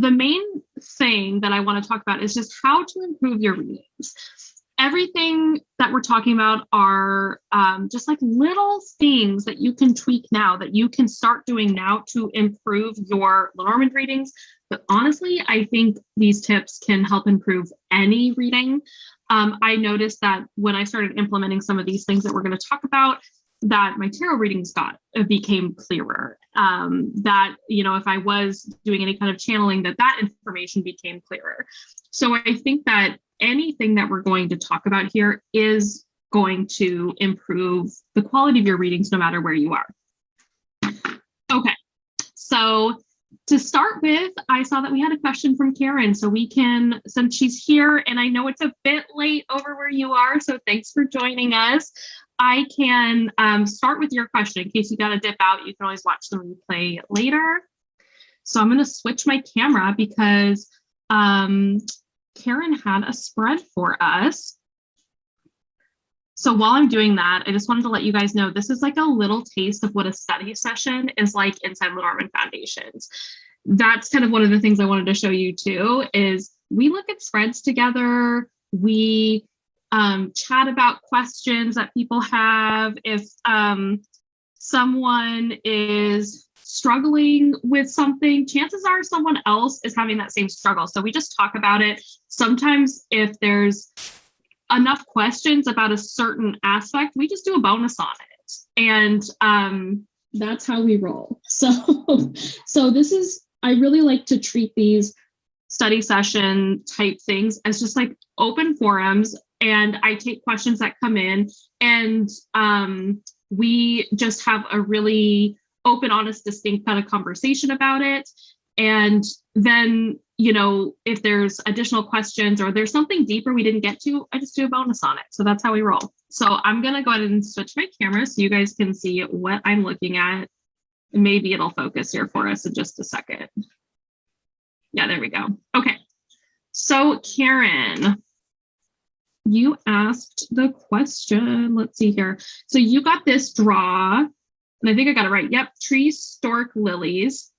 the main thing that I want to talk about is just how to improve your readings. Everything that we're talking about are just like little things that you can tweak now, that you can start doing now to improve your Lenormand readings. But honestly, I think these tips can help improve any reading. I noticed that when I started implementing some of these things that we're going to talk about, that my tarot readings became clearer. That, if I was doing any kind of channeling, that information became clearer. So I think that anything that we're going to talk about here is going to improve the quality of your readings no matter where you are. Okay, so to start with, I saw that we had a question from Karen, so we can, since she's here, and I know it's a bit late over where you are, so thanks for joining us. I can start with your question. In case you got to dip out, you can always watch the replay later. So I'm going to switch my camera because Karen had a spread for us. So while I'm doing that, I just wanted to let you guys know this is like a little taste of what a study session is like inside Lenormand Foundations. That's kind of one of the things I wanted to show you too, is we look at spreads together. We chat about questions that people have. If someone is struggling with something, chances are someone else is having that same struggle. So we just talk about it. Sometimes if there's enough questions about a certain aspect, we just do a bonus on it. And that's how we roll. So this is, I really like to treat these study session type things as just like open forums. And I take questions that come in, and we just have a really open, honest, distinct kind of conversation about it. And then, if there's additional questions or there's something deeper we didn't get to, I just do a bonus on it. So that's how we roll. So I'm going to go ahead and switch my camera so you guys can see what I'm looking at. Maybe it'll focus here for us in just a second. Yeah, there we go. Okay. So Karen, you asked the question. Let's see here. So you got this draw, and I think I got it right. Yep, tree, stork, lilies.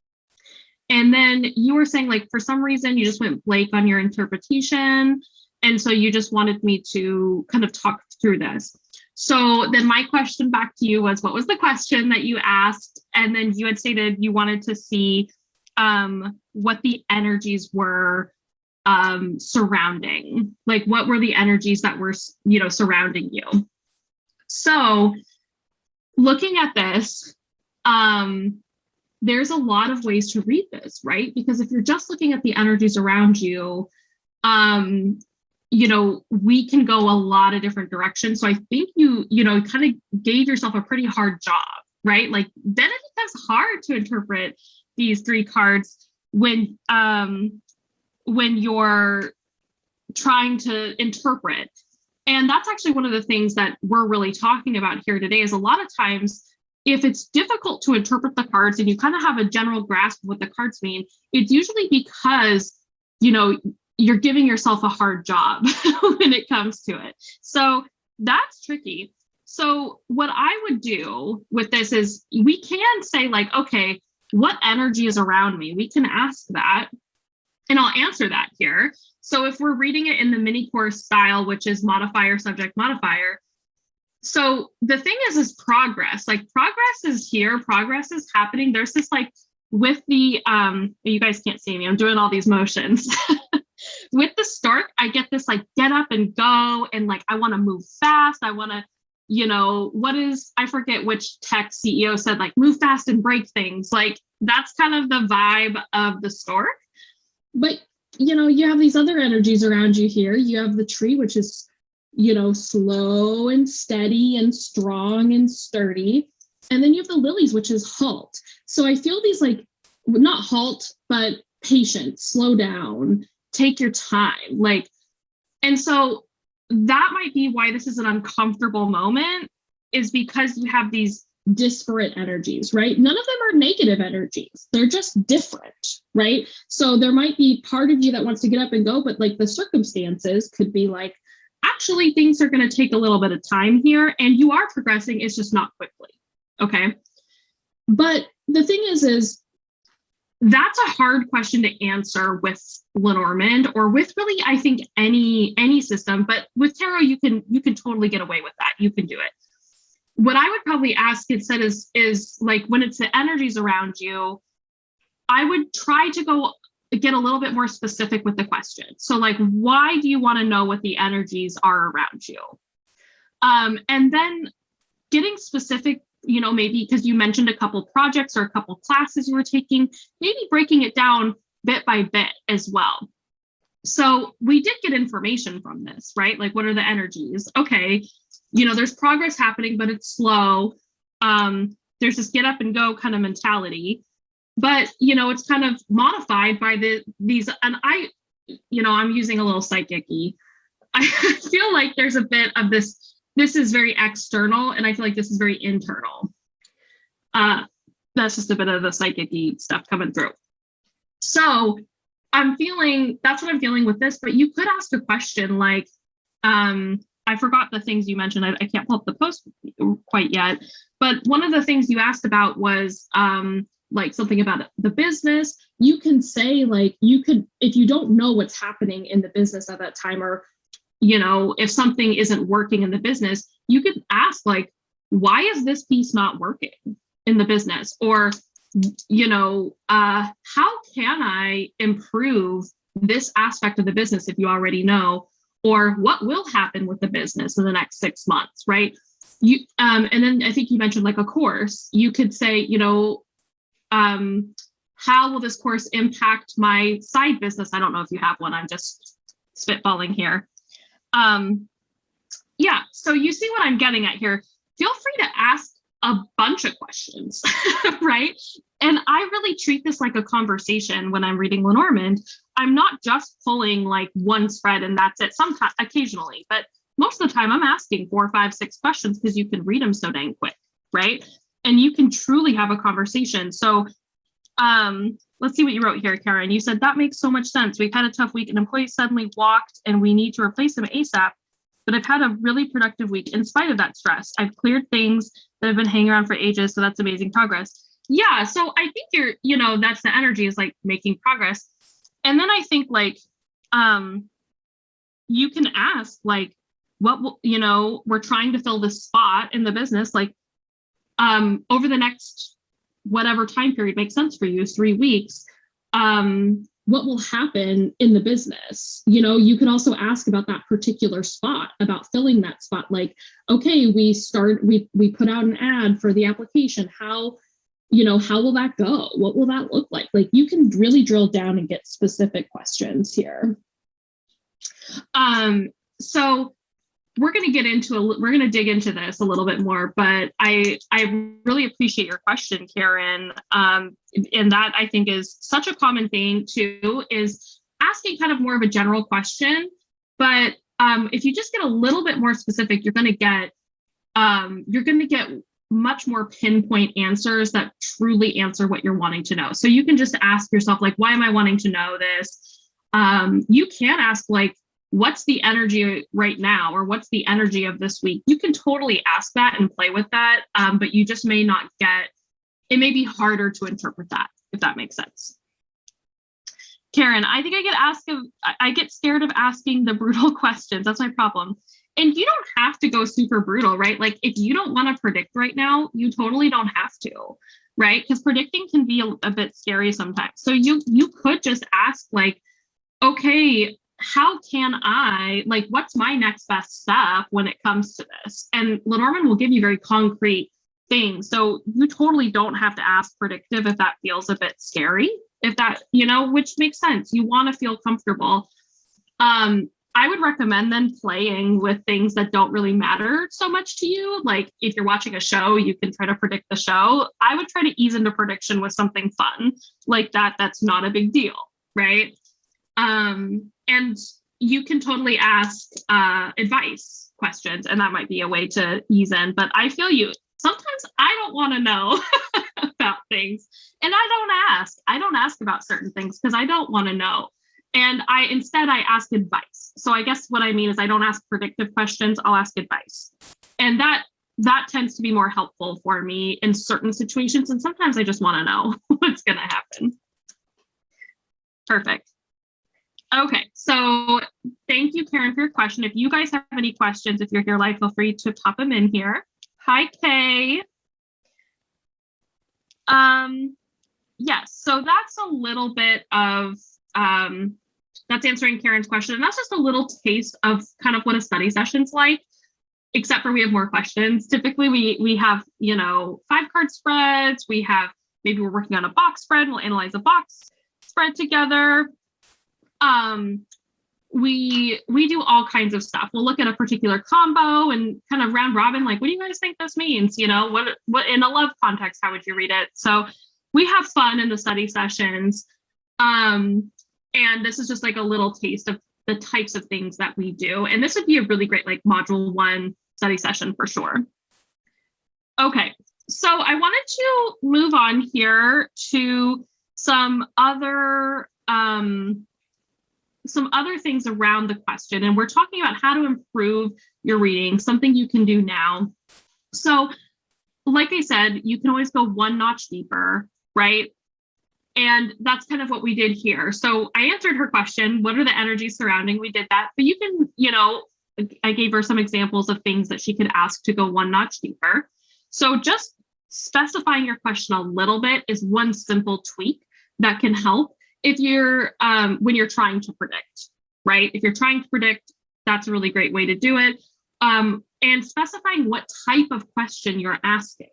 And then you were saying, like, for some reason, you just went blank on your interpretation. And so you just wanted me to kind of talk through this. So then my question back to you was, what was the question that you asked? And then you had stated you wanted to see what the energies were surrounding, like what were the energies that were, surrounding you. So looking at this, there's a lot of ways to read this, right? Because if you're just looking at the energies around you, we can go a lot of different directions. So I think you kind of gave yourself a pretty hard job, right? Like then it becomes hard to interpret these three cards when you're trying to interpret. And that's actually one of the things that we're really talking about here today, is a lot of times, if it's difficult to interpret the cards and you kind of have a general grasp of what the cards mean, it's usually because, you're giving yourself a hard job when it comes to it. So that's tricky. So what I would do with this is we can say like, okay, what energy is around me? We can ask that, and I'll answer that here. So if we're reading it in the mini course style, which is modifier, subject, modifier. So the thing is progress, like progress is here, progress is happening. There's this like with the, you guys can't see me, I'm doing all these motions. With the stork, I get this like get up and go, and like I want to move fast. I want to, I forget which tech CEO said like move fast and break things. Like that's kind of the vibe of the stork. But you have these other energies around you here. You have the tree, which is slow and steady and strong and sturdy. And then you have the lilies, which is halt. So I feel these like, not halt, but patient, slow down, take your time. Like, and so that might be why this is an uncomfortable moment, is because you have these disparate energies, right? None of them are negative energies. They're just different, right? So there might be part of you that wants to get up and go, but like the circumstances could be like, actually things are going to take a little bit of time here and you are progressing. It's just not quickly. Okay. But the thing is That's a hard question to answer with Lenormand or with really, I think, any system. But with tarot, you can totally get away with that. You can do it. What I would probably ask instead is like when it's the energies around you, I would try to go get a little bit more specific with the question. So like, why do you want to know what the energies are around you? And then getting specific, maybe because you mentioned a couple projects or a couple classes you were taking, maybe breaking it down bit by bit as well. So we did get information from this, right? Like, what are the energies? Okay, there's progress happening, but it's slow. There's this get up and go kind of mentality, but it's kind of modified by these, and I'm using a little psychic-y. I feel like there's a bit of this. This is very external, and I feel like this is very internal. That's just a bit of the psychic-y stuff coming through. So that's what I'm feeling with this, but you could ask a question like, I forgot the things you mentioned. I can't pull up the post quite yet, but one of the things you asked about was like something about the business. You can say like, if you don't know what's happening in the business at that time, or if something isn't working in the business, you could ask like, why is this piece not working in the business? Or, how can I improve this aspect of the business if you already know? Or what will happen with the business in the next 6 months, right? And then I think you mentioned like a course. You could say, how will this course impact my side business? I don't know if you have one. I'm just spitballing here. Yeah, so you see what I'm getting at here. Feel free to ask a bunch of questions, right? And I really treat this like a conversation when I'm reading Lenormand. I'm not just pulling like one spread and that's it. Sometimes, occasionally, but most of the time I'm asking 4, 5, 6 questions because you can read them so dang quick, right? And you can truly have a conversation. So let's see what you wrote here, Karen. You said, that makes so much sense. We've had a tough week. An employee suddenly walked and we need to replace him ASAP. But I've had a really productive week in spite of that stress. I've cleared things that have been hanging around for ages. So that's amazing progress. Yeah. So I think that's the energy, is like making progress. And then I think like, you can ask like, what will, we're trying to fill this spot in the business, like, over the next whatever time period makes sense for you, 3 weeks, what will happen in the business? You could also ask about that particular spot, about filling that spot. Like, okay, we put out an ad for the application. How will that go? What will that look like? Like, you can really drill down and get specific questions here. So we're going to dig into this a little bit more, but I really appreciate your question, Karen. And that I think is such a common thing too, is asking kind of more of a general question. But if you just get a little bit more specific, you're going to get much more pinpoint answers that truly answer what you're wanting to know. So you can just ask yourself, like, why am I wanting to know this? You can ask like, what's the energy right now? Or what's the energy of this week? You can totally ask that and play with that. But you just may not it may be harder to interpret that, if that makes sense. Karen, I think I get scared of asking the brutal questions. That's my problem. And you don't have to go super brutal, right? Like, if you don't want to predict right now, you totally don't have to, right? Because predicting can be a bit scary sometimes. So you could just ask like, okay, how can what's my next best step when it comes to this? And Lenormand will give you very concrete things. So you totally don't have to ask predictive if that feels a bit scary, if that, which makes sense. You want to feel comfortable. I would recommend then playing with things that don't really matter so much to you. Like, if you're watching a show, you can try to predict the show. I would try to ease into prediction with something fun like that. That's not a big deal, right? And you can totally ask advice questions, and that might be a way to ease in. But I feel you. Sometimes I don't want to know about things, and I don't ask about certain things because I don't want to know. And instead I ask advice. So I guess what I mean is I don't ask predictive questions, I'll ask advice. And that tends to be more helpful for me in certain situations. And sometimes I just want to know what's going to happen. Perfect. Okay, so thank you, Karen, for your question. If you guys have any questions, if you're here live, feel free to pop them in here. Hi, Kay. Yes, so that's a little bit of, that's answering Karen's question. And that's just a little taste of kind of what a study session's like, except for we have more questions. Typically we have, 5-card spreads. We have, maybe we're working on a box spread. We'll analyze a box spread together. We do all kinds of stuff. We'll look at a particular combo and kind of round robin, like, what do you guys think this means? What in a love context, how would you read it? So we have fun in the study sessions. And this is just like a little taste of the types of things that we do. And this would be a really great, like, module 1 study session for sure. Okay, so I wanted to move on here to some other things around the question. And we're talking about how to improve your reading, something you can do now. So like I said, you can always go 1 notch deeper, right? And that's kind of what we did here. So I answered her question, what are the energies surrounding? We did that, but you can, I gave her some examples of things that she could ask to go 1 notch deeper. So just specifying your question a little bit is one simple tweak that can help if you're, when you're trying to predict, right? If you're trying to predict, that's a really great way to do it. And specifying what type of question you're asking,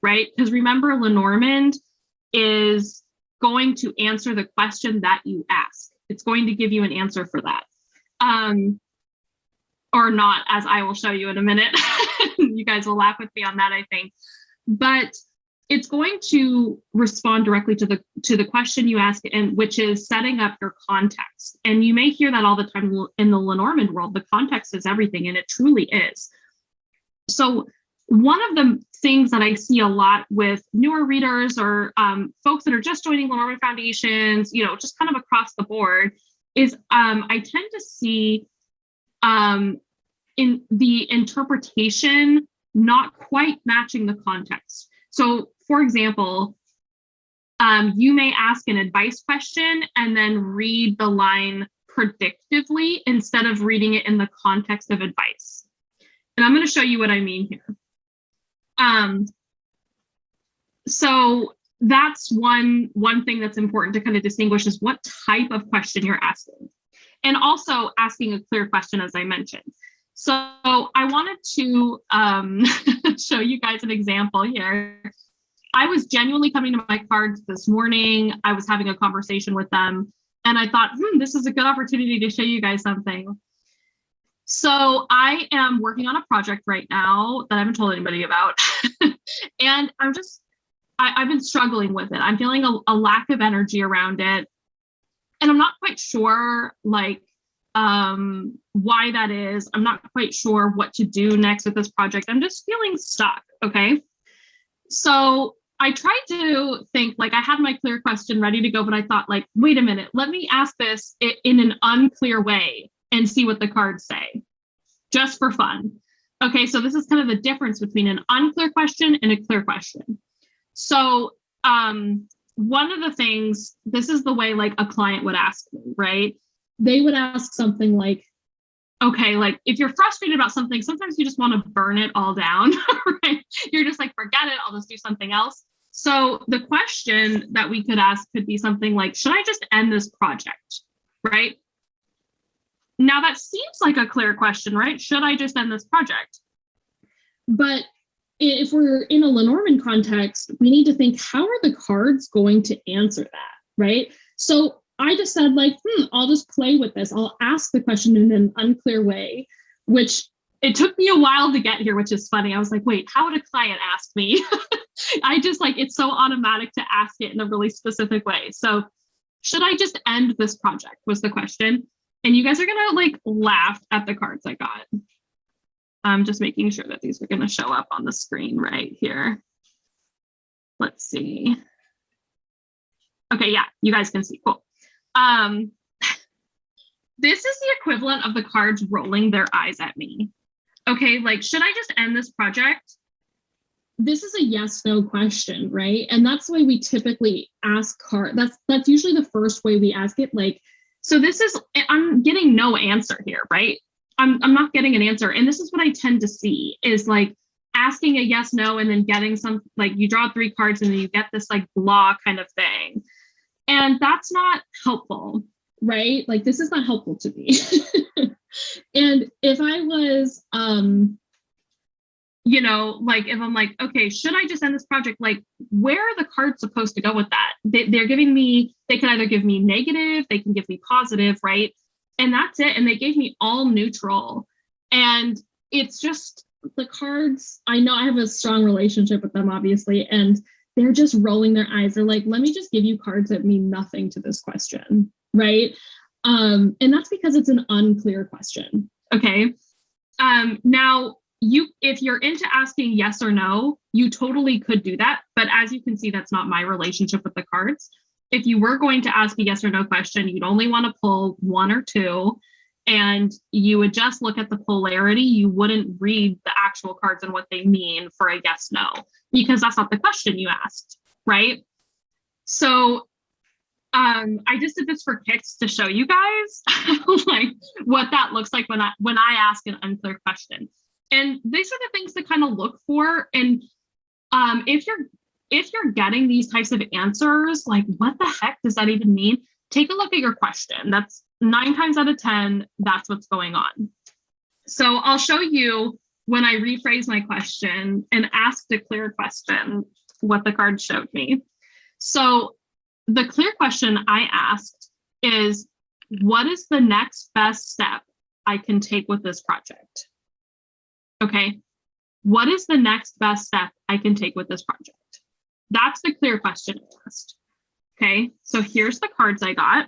right? Because remember, Lenormand is going to answer the question that you ask. It's going to give you an answer for that. Or not, as I will show you in a minute. You guys will laugh with me on that, I think. But it's going to respond directly to the question you ask, and which is setting up your context. And you may hear that all the time in the Lenormand world. The context is everything, and it truly is. So one of the things that I see a lot with newer readers or folks that are just joining Lenormand Foundations, just kind of across the board, is I tend to see in the interpretation not quite matching the context. So for example, you may ask an advice question and then read the line predictively instead of reading it in the context of advice. And I'm going to show you what I mean here. So that's one thing that's important to kind of distinguish is what type of question you're asking, and also asking a clear question, as I mentioned. So I wanted to show you guys an example here. I was genuinely coming to my cards this morning. I was having a conversation with them, and I thought, this is a good opportunity to show you guys something. So I am working on a project right now that I haven't told anybody about. And I've been struggling with it. I'm feeling a lack of energy around it. And I'm not quite sure, like, why that is. I'm not quite sure what to do next with this project. I'm just feeling stuck, okay? So I tried to think, like, I had my clear question ready to go, but I thought, like, wait a minute, let me ask this in an unclear way and see what the cards say, just for fun. Okay, so this is kind of the difference between an unclear question and a clear question. So one of the things, this is the way, like, a client would ask me, right? They would ask something like, okay, like, if you're frustrated about something, sometimes you just want to burn it all down, right? You're just like, forget it, I'll just do something else. So the question that we could ask could be something like, should I just end this project, right? Now that seems like a clear question, right? Should I just end this project? But if we're in a Lenormand context, we need to think, how are the cards going to answer that, right? So I just said, like, I'll just play with this. I'll ask the question in an unclear way, which it took me a while to get here, which is funny. I was like, wait, how would a client ask me? I just, like, it's so automatic to ask it in a really specific way. So should I just end this project was the question. And you guys are gonna, like, laugh at the cards I got. I'm just making sure that these are gonna show up on the screen right here. Let's see. Okay, yeah, you guys can see, cool. This is the equivalent of the cards rolling their eyes at me. Okay, like, should I just end this project? this is a yes, no question, right? And that's the way we typically ask card. That's usually the first way we ask it. Like, so this is, I'm getting no answer here, right? I'm not getting an answer. And this is what I tend to see is like asking a yes, no, and then getting some, like you draw 3 cards and then you get this like blah kind of thing. And that's not helpful, right? Like this is not helpful to me. And if I was, you know, like if I'm like, okay, should I just end this project? Like, where are the cards supposed to go with that? They're giving me, they can either give me negative, they can give me positive, right? And that's it. And they gave me all neutral. And it's just the cards, I know I have a strong relationship with them, obviously, and they're just rolling their eyes. They're like, let me just give you cards that mean nothing to this question, right? And that's because it's an unclear question, okay? Now, if you're into asking yes or no, you totally could do that. But as you can see, that's not my relationship with the cards. If you were going to ask a yes or no question, you'd only want to pull 1 or 2, and you would just look at the polarity. You wouldn't read the actual cards and what they mean for a yes, no, because that's not the question you asked, right? So I just did this for kicks to show you guys like what that looks like when I ask an unclear question. And these are the things to kind of look for. And if you're getting these types of answers, like what the heck does that even mean? Take a look at your question. That's 9 times out of 10, that's what's going on. So I'll show you when I rephrase my question and asked a clear question, what the card showed me. So the clear question I asked is, what is the next best step I can take with this project? Okay, what is the next best step I can take with this project? That's the clear question I asked. Okay, so here's the cards I got.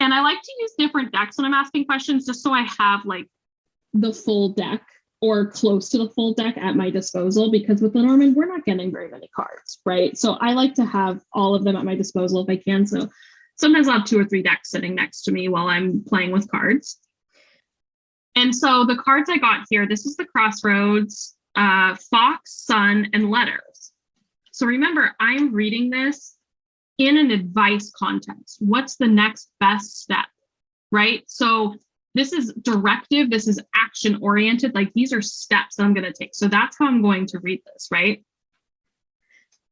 And I like to use different decks when I'm asking questions, just so I have like the full deck or close to the full deck at my disposal, because with Lenormand, we're not getting very many cards, right? So I like to have all of them at my disposal if I can. So sometimes I'll have 2 or 3 decks sitting next to me while I'm playing with cards. And so the cards I got here, this is the Crossroads, Fox, Sun, and Letters. So remember, I'm reading this in an advice context. What's the next best step, right? So this is directive, this is action oriented, like these are steps that I'm going to take. So that's how I'm going to read this, right?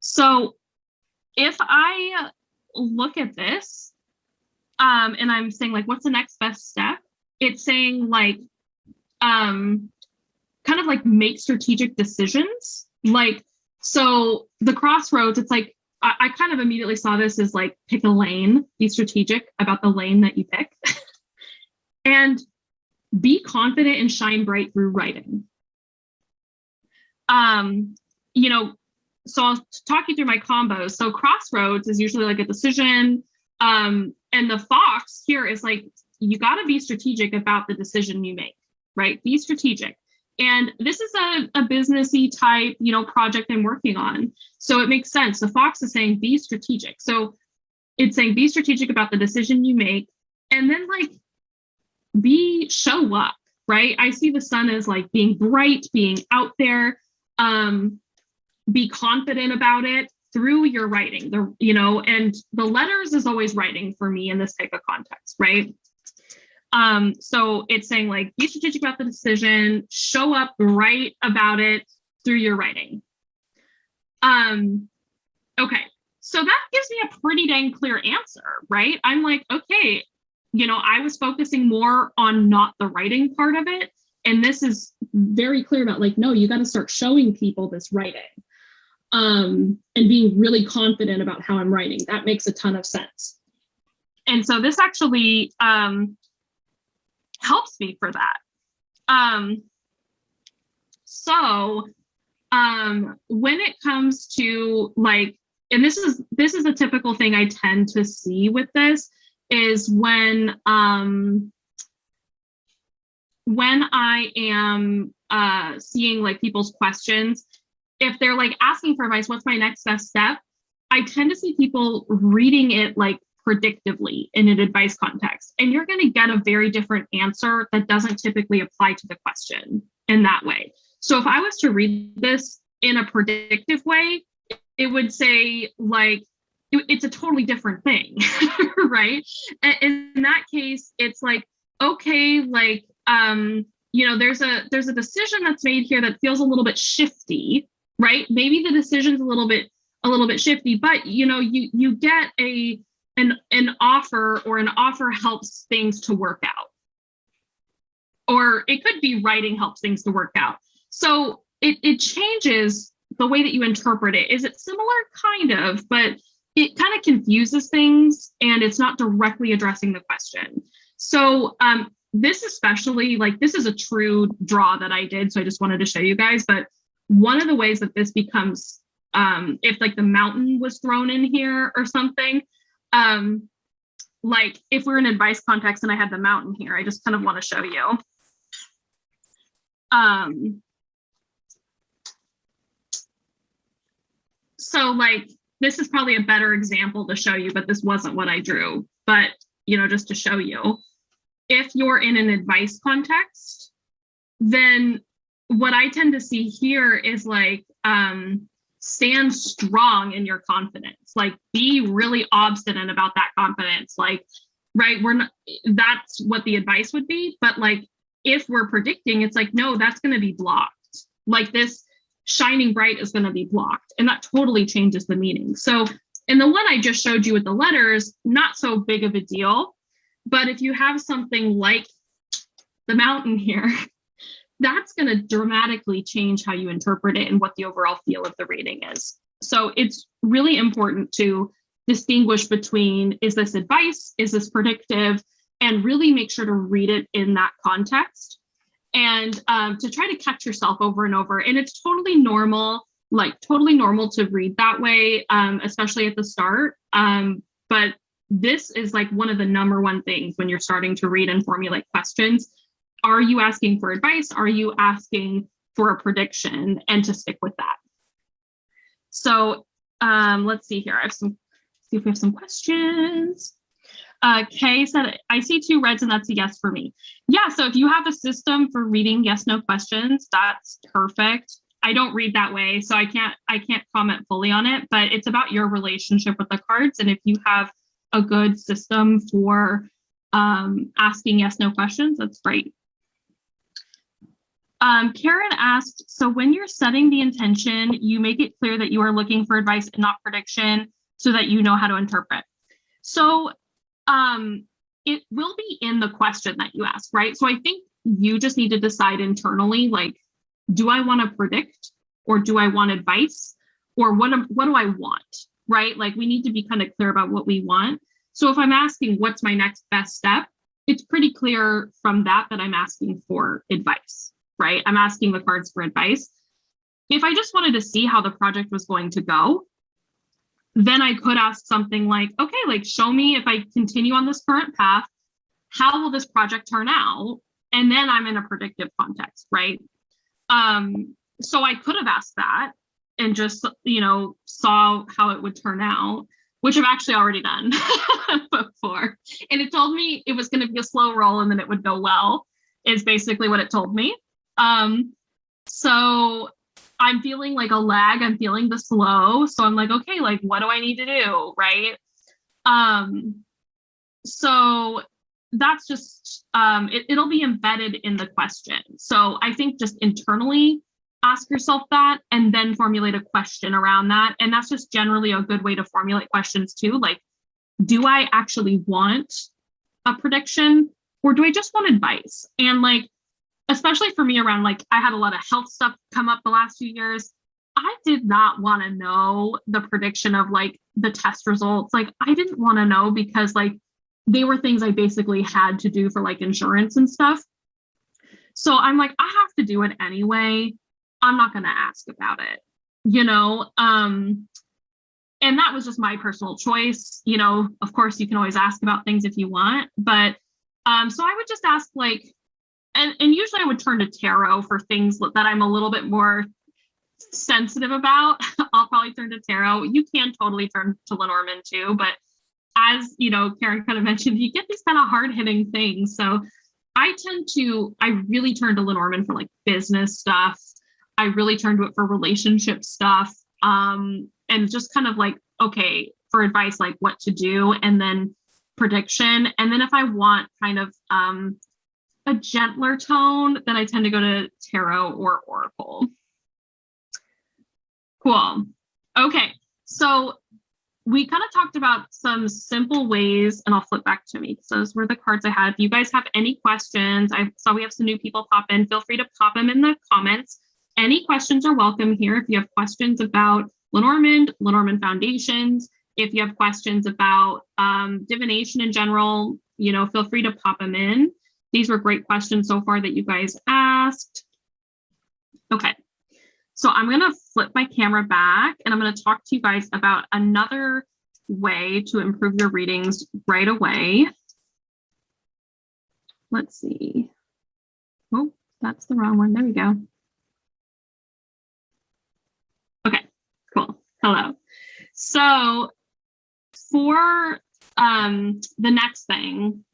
So if I look at this and I'm saying like, what's the next best step? It's saying like, kind of like make strategic decisions. Like, so the Crossroads, it's like, I kind of immediately saw this as like, pick a lane, be strategic about the lane that you pick. And be confident and shine bright through writing. You know, so I'll talk you through my combos. So Crossroads is usually like a decision. And the Fox here is like, you got to be strategic about the decision you make, right? Be strategic. And this is a businessy type, you know, project I'm working on. So it makes sense. The Fox is saying, be strategic. So it's saying, be strategic about the decision you make. And then like, show up, right? I see the Sun as like being bright, being out there, be confident about it through your writing, you know, and the Letters is always writing for me in this type of context, right? So it's saying like, be strategic about the decision, show up, write about it through your writing. Okay, so that gives me a pretty dang clear answer, right? I'm like, okay, you know, I was focusing more on not the writing part of it. And this is very clear about like, no, you got to start showing people this writing and being really confident about how I'm writing. That makes a ton of sense. And so this actually helps me for that. So when it comes to like, and this is a typical thing I tend to see with this, is when I am seeing like people's questions, if they're like asking for advice, what's my next best step? I tend to see people reading it like predictively in an advice context, and you're going to get a very different answer that doesn't typically apply to the question in that way. So if I was to read this in a predictive way, it would say like, it's a totally different thing, right? And in that case, it's like, okay, like, there's a decision that's made here that feels a little bit shifty, right? Maybe the decision's a little bit shifty, but you get an offer, or an offer helps things to work out. Or it could be writing helps things to work out. So it changes the way that you interpret it. Is it similar? Kind of, but it kind of confuses things, and it's not directly addressing the question. So this especially, like, this is a true draw that I did, so I just wanted to show you guys. But one of the ways that this becomes, if like the mountain was thrown in here or something, like if we're in advice context and I had the mountain here, I just kind of want to show you. So like, this is probably a better example to show you, but this wasn't what I drew. But, just to show you, if you're in an advice context, then what I tend to see here is like, stand strong in your confidence, like be really obstinate about that confidence. Like, right, that's what the advice would be. But like, if we're predicting, it's like, no, that's going to be blocked. Like this shining bright is going to be blocked, and that totally changes the meaning. So in the one I just showed you with the letters, not so big of a deal. But if you have something like the mountain here, that's going to dramatically change how you interpret it and what the overall feel of the reading is. So it's really important to distinguish between, is this advice, is this predictive, and really make sure to read it in that context, and to try to catch yourself over and over. And it's totally normal, to read that way, especially at the start. But this is like one of the number one things when you're starting to read and formulate questions. Are you asking for advice? Are you asking for a prediction? And to stick with that. So let's see here. See if we have some questions. Kay said, I see 2 reds and that's a yes for me. Yeah, so if you have a system for reading yes/no questions, that's perfect. I don't read that way, so I can't comment fully on it, but it's about your relationship with the cards. And if you have a good system for asking yes/no questions, that's great. Karen asked, so when you're setting the intention, you make it clear that you are looking for advice and not prediction so that you know how to interpret. So it will be in the question that you ask, right? So I think you just need to decide internally, like, do I want to predict, or do I want advice, or what do I want, right? Like, we need to be kind of clear about what we want. So if I'm asking what's my next best step, it's pretty clear from that I'm asking for advice, right? I'm asking the cards for advice. If I just wanted to see how the project was going to go, then I could ask something like, okay, like, show me, if I continue on this current path, how will this project turn out? And then I'm in a predictive context, right? So I could have asked that and just, saw how it would turn out, which I've actually already done before. And it told me it was going to be a slow roll and then it would go well, is basically what it told me. So I'm feeling like a lag, I'm feeling the slow. So I'm like, okay, like, what do I need to do, right? So that's just, it'll be embedded in the question. So I think just internally ask yourself that and then formulate a question around that. And that's just generally a good way to formulate questions too. Like, do I actually want a prediction, or do I just want advice? And like, especially for me around, like, I had a lot of health stuff come up the last few years. I did not want to know the prediction of like the test results. Like, I didn't want to know, because like they were things I basically had to do for like insurance and stuff. So I'm like, I have to do it anyway. I'm not going to ask about it, and that was just my personal choice. Of course you can always ask about things if you want, but so I would just ask, like, and usually I would turn to tarot for things that I'm a little bit more sensitive about. I'll probably turn to tarot. You can totally turn to Lenormand too, but as Karen kind of mentioned, you get these kind of hard-hitting things. So I really turn to Lenormand for like business stuff. I really turn to it for relationship stuff, and just kind of like, okay, for advice, like what to do, and then prediction. And then if I want kind of a gentler tone, then I tend to go to tarot or oracle. Cool. Okay, so we kind of talked about some simple ways, and I'll flip back to me. So those were the cards I had. If you guys have any questions, I saw we have some new people pop in. Feel free to pop them in the comments. Any questions are welcome here. If you have questions about Lenormand foundations, if you have questions about divination in general, feel free to pop them in. These were great questions so far that you guys asked. Okay. So I'm going to flip my camera back and I'm going to talk to you guys about another way to improve your readings right away. Let's see. Oh, that's the wrong one. There we go. Okay, cool. Hello. So for the next thing,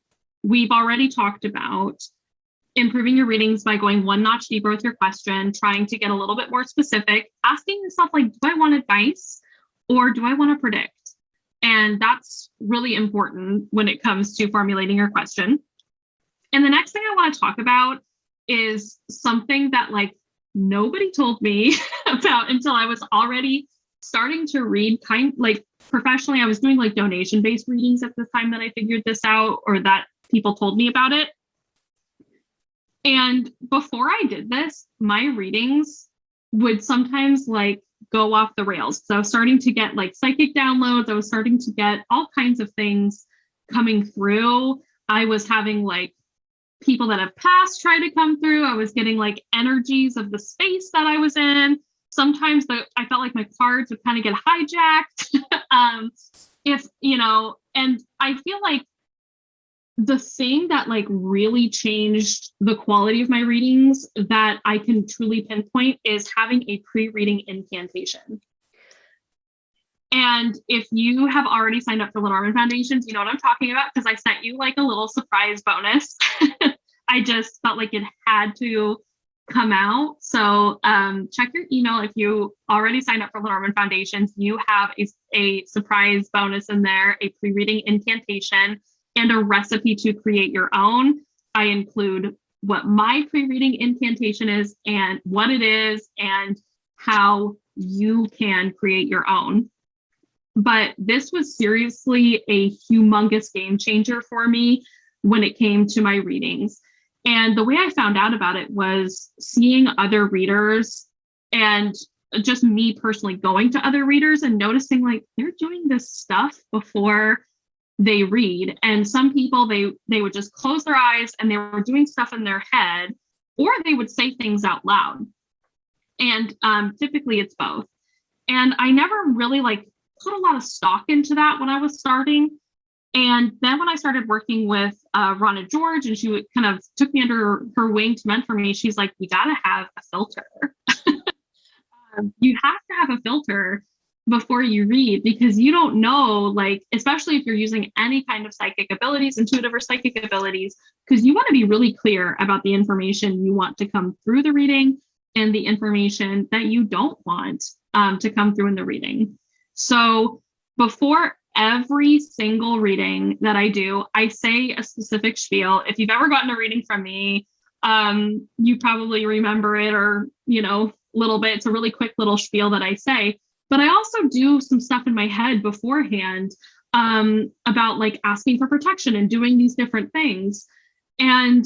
we've already talked about improving your readings by going one notch deeper with your question, trying to get a little bit more specific, asking yourself, like, do I want advice or do I want to predict? And that's really important when it comes to formulating your question. And the next thing I want to talk about is something that like nobody told me about until I was already starting to read like professionally. I was doing like donation-based readings at the time that I figured this out, or that people told me about it. And before I did this, my readings would sometimes like go off the rails. So I was starting to get like psychic downloads. I was starting to get all kinds of things coming through. I was having like people that have passed try to come through. I was getting like energies of the space that I was in. Sometimes I felt like my cards would kind of get hijacked. And I feel like the thing that like really changed the quality of my readings that I can truly pinpoint is having a pre-reading incantation. And if you have already signed up for Lenormand Foundations, you know what I'm talking about, because I sent you like a little surprise bonus. I just felt like it had to come out. So check your email. If you already signed up for Lenormand Foundations, you have a surprise bonus in there, a pre-reading incantation, and a recipe to create your own. I include what my pre-reading incantation is and what it is and how you can create your own. But this was seriously a humongous game changer for me when it came to my readings. And the way I found out about it was seeing other readers and just me personally going to other readers and noticing like they're doing this stuff before they read. And some people, they would just close their eyes and they were doing stuff in their head, or they would say things out loud. And typically it's both. And I never really like put a lot of stock into that when I was starting. And then when I started working with Ronna George, and she kind of took me under her wing to mentor me, she's like, you got to have a filter. You have to have a filter before you read, because you don't know, like, especially if you're using any kind of psychic abilities, intuitive or psychic abilities, because you want to be really clear about the information you want to come through the reading and the information that you don't want to come through in the reading. So before every single reading that I do, I say a specific spiel. If you've ever gotten a reading from me, you probably remember it, or, a little bit. It's a really quick little spiel that I say. But I also do some stuff in my head beforehand about like asking for protection and doing these different things. And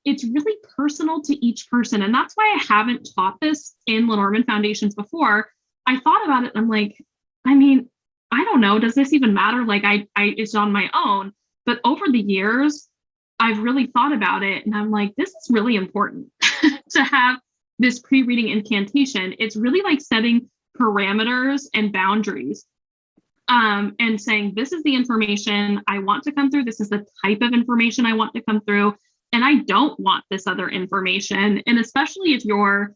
it's really personal to each person. And that's why I haven't taught this in Lenormand Foundations before. I thought about it and I'm like, I mean, I don't know, does this even matter? Like it's on my own. But over the years, I've really thought about it. And I'm like, this is really important to have this pre-reading incantation. It's really like setting parameters and boundaries and saying, this is the information I want to come through. This is the type of information I want to come through. And I don't want this other information. And especially if you're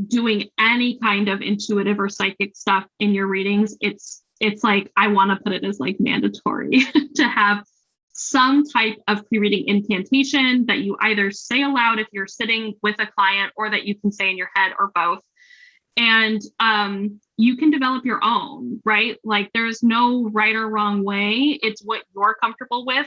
doing any kind of intuitive or psychic stuff in your readings, it's like, I want to put it as like mandatory to have some type of pre-reading incantation that you either say aloud if you're sitting with a client, or that you can say in your head, or both. And you can develop your own, right? Like there's no right or wrong way. It's what you're comfortable with.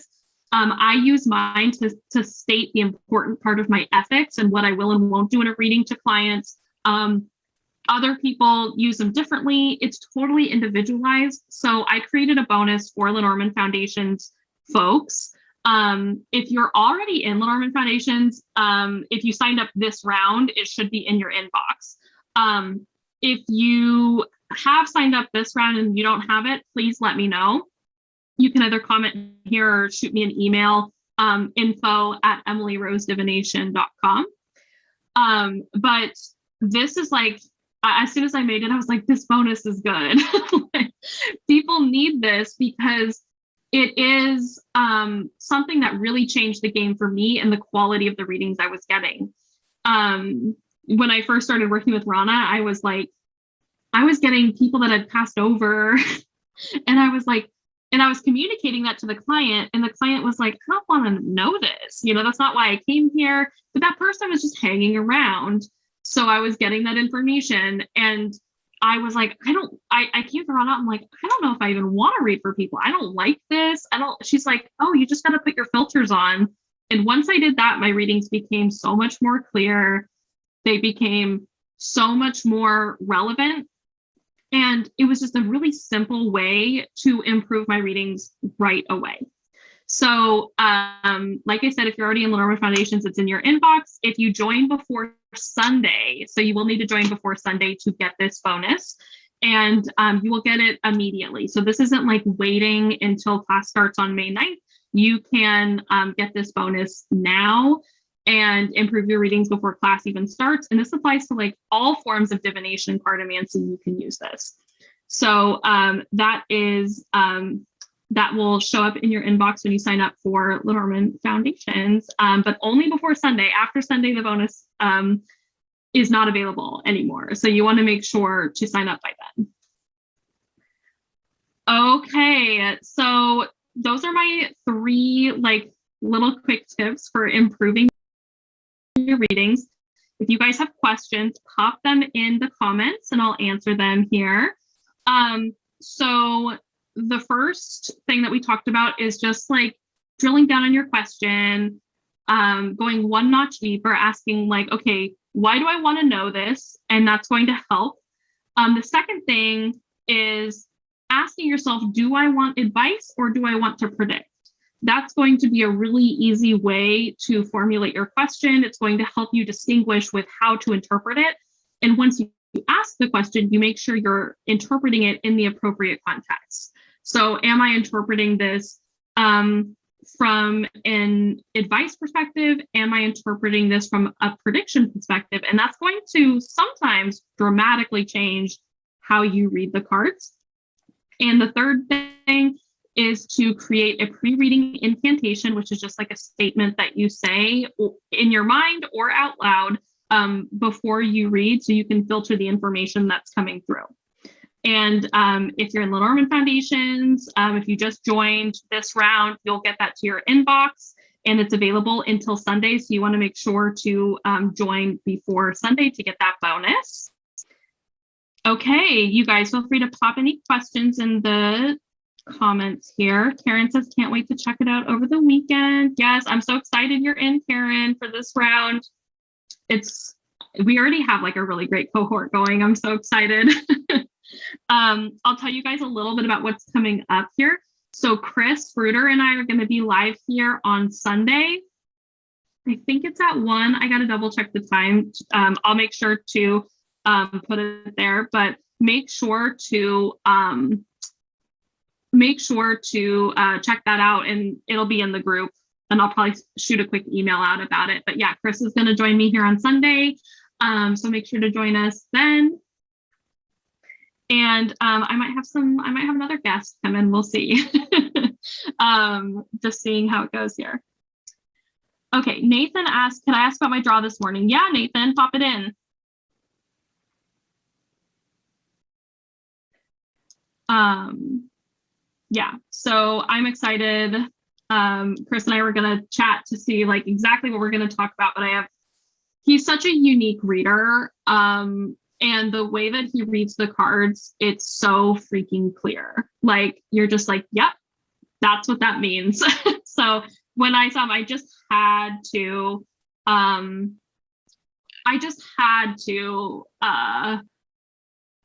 I use mine to state the important part of my ethics and what I will and won't do in a reading to clients. Other people use them differently. It's totally individualized. So I created a bonus for Lenormand Foundation's folks. If you're already in Lenormand Foundations, if you signed up this round, it should be in your inbox. If you have signed up this round and you don't have it, please let me know. You can either comment here or shoot me an email, info@emilyrosedivination.com. But this is like, as soon as I made it, I was like, this bonus is good. Like, people need this because it is something that really changed the game for me and the quality of the readings I was getting. When I first started working with Rana, I was getting people that had passed over and I was communicating that to the client, and the client was like, I don't want to know this. That's not why I came here. But that person was just hanging around. So I was getting that information, and I was like, I came to Rana. I'm like, I don't know if I even want to read for people. I don't like this. She's like, oh, you just got to put your filters on. And once I did that, my readings became so much more clear. They became so much more relevant. And it was just a really simple way to improve my readings right away. So like I said, if you're already in Lenormand Foundations, it's in your inbox. If you join before Sunday, so you will need to join before Sunday to get this bonus, and you will get it immediately. So this isn't like waiting until class starts on May 9th. You can get this bonus now and improve your readings before class even starts. And this applies to like all forms of divination, cartomancy. You can use this. So that will show up in your inbox when you sign up for Lenormand Foundations, but only before Sunday. After Sunday, the bonus is not available anymore. So you want to make sure to sign up by then. Okay, so those are my 3 like little quick tips for improving your readings. If you guys have questions, pop them in the comments and I'll answer them here. So the first thing that we talked about is just like drilling down on your question, going one notch deeper, asking like, okay, why do I want to know this? And that's going to help. The second thing is asking yourself, do I want advice or do I want to predict? That's going to be a really easy way to formulate your question. It's going to help you distinguish with how to interpret it. And once you ask the question, you make sure you're interpreting it in the appropriate context. So am I interpreting this from an advice perspective? Am I interpreting this from a prediction perspective? And that's going to sometimes dramatically change how you read the cards. And the third thing is to create a pre-reading incantation, which is just like a statement that you say in your mind or out loud before you read, so you can filter the information that's coming through. And if you're in Lenormand Foundations, if you just joined this round, you'll get that to your inbox, and it's available until Sunday. So you want to make sure to join before Sunday to get that bonus. Okay, you guys feel free to pop any questions in the comments here. Karen says, can't wait to check it out over the weekend. Yes, I'm so excited you're in, Karen, for this round. We already have like a really great cohort going. I'm so excited. I'll tell you guys a little bit about what's coming up here. So Chris Fruiter and I are going to be live here on Sunday. I think it's at 1. I got to double check the time. I'll make sure to put it there, but make sure to check that out, and it'll be in the group, and I'll probably shoot a quick email out about it. But yeah, Chris is going to join me here on Sunday. So make sure to join us then. And I might have another guest come in. We'll see. Just seeing how it goes here. Okay, Nathan asked, can I ask about my draw this morning? Yeah, Nathan, pop it in. Yeah, so I'm excited Chris and I were going to chat to see like exactly what we're going to talk about, but he's such a unique reader. And the way that he reads the cards, it's so freaking clear. Like, you're just like, yep, that's what that means. So when I saw him, I just had to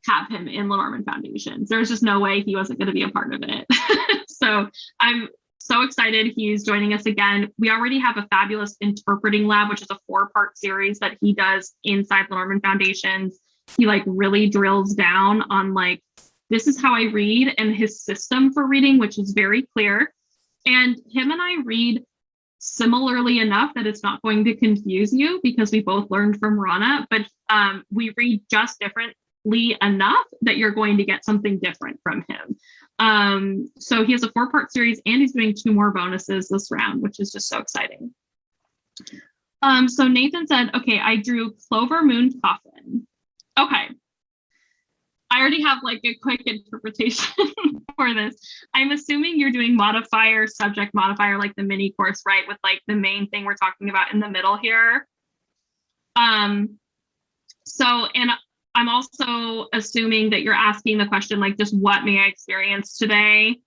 have him in Lenormand Foundations. There's just no way he wasn't going to be a part of it. So I'm so excited he's joining us again. We already have a fabulous interpreting lab, which is a 4-part series that he does inside Lenormand Foundations. He like really drills down on like, this is how I read, and his system for reading, which is very clear. And him and I read similarly enough that it's not going to confuse you, because we both learned from Rana, but we read just differently enough that you're going to get something different from him. So he has a 4-part series, and he's doing 2 more bonuses this round, which is just so exciting. So Nathan said, okay, I drew Clover Moon Coffin. Okay. I already have like a quick interpretation for this. I'm assuming you're doing modifier, subject modifier, like the mini course, right? With like the main thing we're talking about in the middle here. So, and I'm also assuming that you're asking the question, like, just what may I experience today?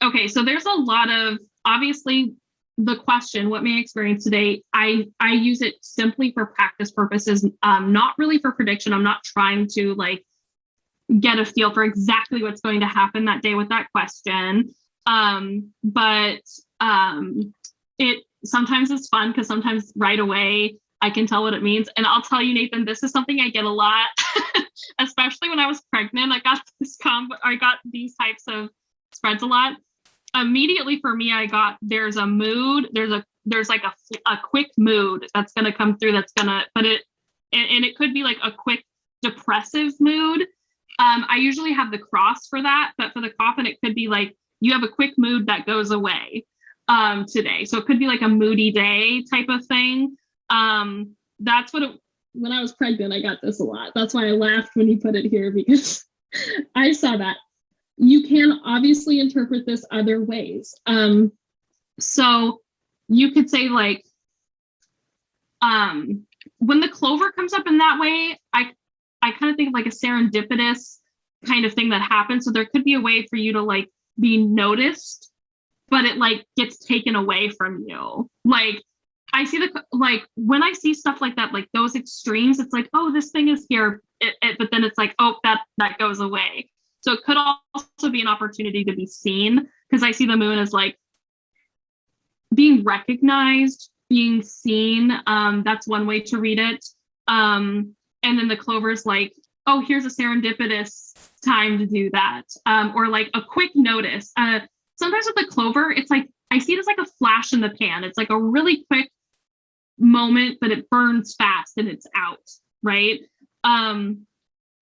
Okay, so there's a lot of, obviously, the question, what may I experience today? I use it simply for practice purposes, not really for prediction. I'm not trying to like get a feel for exactly what's going to happen that day with that question. But it sometimes it's fun, because sometimes right away I can tell what it means. And I'll tell you, Nathan, this is something I get a lot, especially when I was pregnant. I got these types of spreads a lot. Immediately for me, I got, there's a mood, there's like a quick mood that's going to come through, that's going to, and it could be like a quick depressive mood. I usually have the cross for that, but for the coffin, it could be like, you have a quick mood that goes away today. So it could be like a moody day type of thing. That's what when I was pregnant, I got this a lot. That's why I laughed when you put it here, because I saw that. You can obviously interpret this other ways. So you could say like, when the clover comes up in that way, I kind of think of like a serendipitous kind of thing that happens. So there could be a way for you to like be noticed, but it like gets taken away from you. Like I see like when I see stuff like that, like those extremes, it's like, oh, this thing is here, but then it's like, oh, that goes away. So it could also be an opportunity to be seen, because I see the moon as like being recognized, being seen. That's one way to read it. And then the clover's like, oh, here's a serendipitous time to do that. Or like a quick notice. Sometimes with the clover, it's like, I see it as like a flash in the pan. It's like a really quick moment, but it burns fast and it's out, right?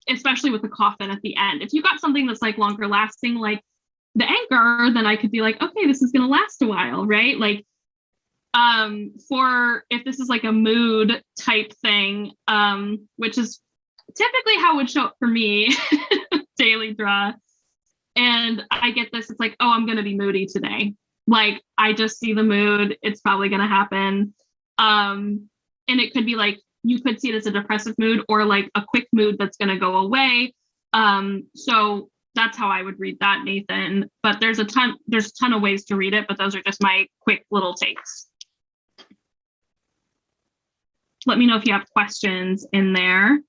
Especially with the coffin at the end. If you got something that's like longer lasting, like the anchor, then I could be like, okay, this is going to last a while, right? Like, for if this is like a mood type thing, which is typically how it would show up for me, daily draw. And I get this, it's like, oh, I'm going to be moody today. Like, I just see the mood, it's probably going to happen. And it could be like, you could see it as a depressive mood or like a quick mood that's going to go away. So that's how I would read that, Nathan. But there's a ton of ways to read it, but those are just my quick little takes. Let me know if you have questions in there.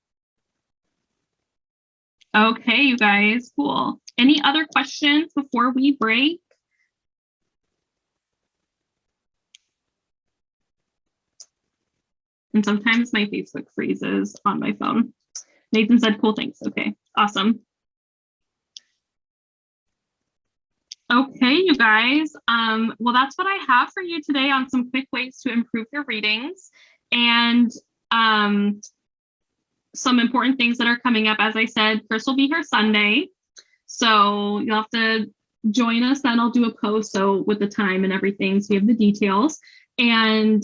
Okay, you guys, cool. Any other questions before we break? And sometimes my Facebook freezes on my phone. Nathan said, cool, thanks. Okay, awesome. Okay, you guys. Well, that's what I have for you today on some quick ways to improve your readings and some important things that are coming up. As I said, Chris will be here Sunday. So you'll have to join us. Then I'll do a post so with the time and everything, so you have the details. And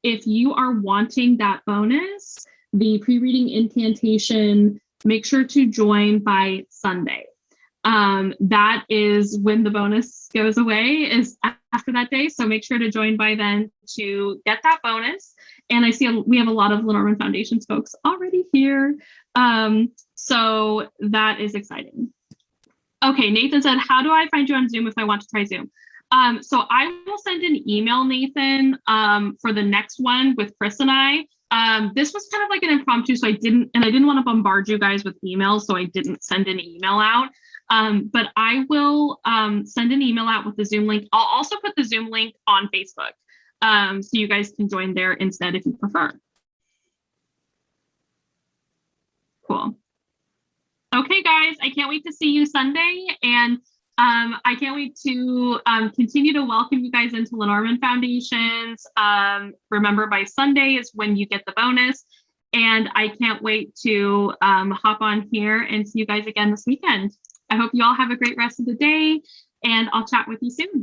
if you are wanting that bonus, the pre-reading incantation, make sure to join by Sunday. That is when the bonus goes away, is after that day. So make sure to join by then to get that bonus. And I see we have a lot of Lenormand Foundations folks already here. So that is exciting. Okay, Nathan said, how do I find you on Zoom if I want to try Zoom? So I will send an email, Nathan, for the next one with Chris and I. This was kind of like an impromptu, so I didn't want to bombard you guys with emails, so I didn't send an email out. But I will send an email out with the Zoom link. I'll also put the Zoom link on Facebook, so you guys can join there instead if you prefer. Cool. Okay, guys, I can't wait to see you Sunday, and I can't wait to continue to welcome you guys into Lenormand Foundations. Remember, by Sunday is when you get the bonus, and I can't wait to hop on here and see you guys again this weekend. I hope you all have a great rest of the day, and I'll chat with you soon.